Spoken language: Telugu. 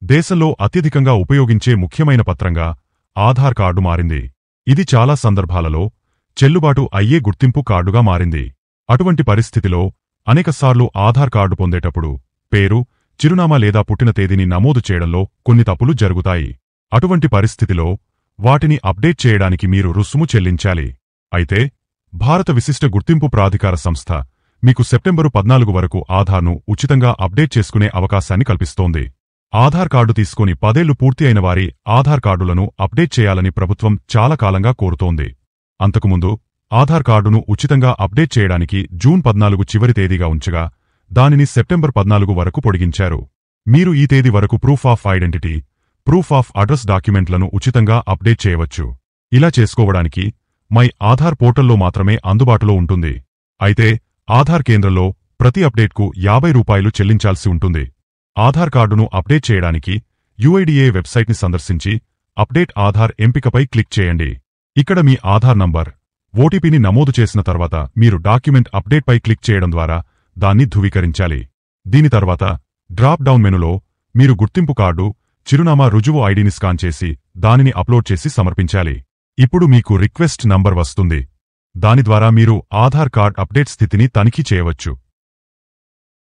దేశంలో అత్యధికంగా ఉపయోగించే ముఖ్యమైన పత్రంగా ఆధార్ కార్డు మారింది. ఇది చాలా సందర్భాలలో చెల్లుబాటు అయ్యే గుర్తింపు కార్డుగా మారింది. అటువంటి పరిస్థితిలో అనేకసార్లు ఆధార్ కార్డు పొందేటప్పుడు పేరు, చిరునామా లేదా పుట్టిన తేదీని నమోదు చేయడంలో కొన్ని తప్పులు జరుగుతాయి. అటువంటి పరిస్థితిలో వాటిని అప్డేట్ చేయడానికి మీరు రుసుము చెల్లించాలి. అయితే భారత విశిష్ట గుర్తింపు ప్రాధికార సంస్థ మీకు సెప్టెంబరు 14 వరకు ఆధార్ను ఉచితంగా అప్డేట్ చేసుకునే అవకాశాన్ని కల్పిస్తోంది. ఆధార్ కార్డు తీసుకుని 10 ఏళ్లు పూర్తి అయిన వారి ఆధార్ కార్డులను అప్డేట్ చేయాలని ప్రభుత్వం చాలా కాలంగా కోరుతోంది. అంతకుముందు ఆధార్ కార్డును ఉచితంగా అప్డేట్ చేయడానికి జూన్ 14 చివరి తేదీగా ఉంచగా దానిని సెప్టెంబర్ 14 వరకు పొడిగించారు. మీరు ఈ తేదీ వరకు proof of identity, proof of address డాక్యుమెంట్లను ఉచితంగా అప్డేట్ చేయవచ్చు. ఇలా చేసుకోవడానికి మై ఆధార్ పోర్టల్లో మాత్రమే అందుబాటులో ఉంటుంది. అయితే ఆధార్ కేంద్రంలో ప్రతి అప్డేట్కు ₹50 చెల్లించాల్సి ఉంటుంది. ఆధార్ కార్డును అప్డేట్ చేయడానికి యుఐడిఏ వెబ్సైట్ని సందర్శించి అప్డేట్ ఆధార్ ఎంపికపై క్లిక్ చేయండి. ఇక్కడ మీ ఆధార్ నంబర్, ఓటీపీని నమోదు చేసిన తర్వాత మీరు డాక్యుమెంట్ అప్డేట్పై క్లిక్ చేయడం ద్వారా దాన్ని ధృవీకరించాలి. దీని తర్వాత డ్రాప్ డౌన్ మెనులో మీరు గుర్తింపు కార్డు, చిరునామా రుజువు ఐడిని స్కాన్ చేసి దానిని అప్లోడ్ చేసి సమర్పించాలి. ఇప్పుడు మీకు రిక్వెస్ట్ నంబర్ వస్తుంది. దాని ద్వారా మీరు ఆధార్ కార్డ్ అప్డేట్ స్థితిని తనిఖీ చేయవచ్చు.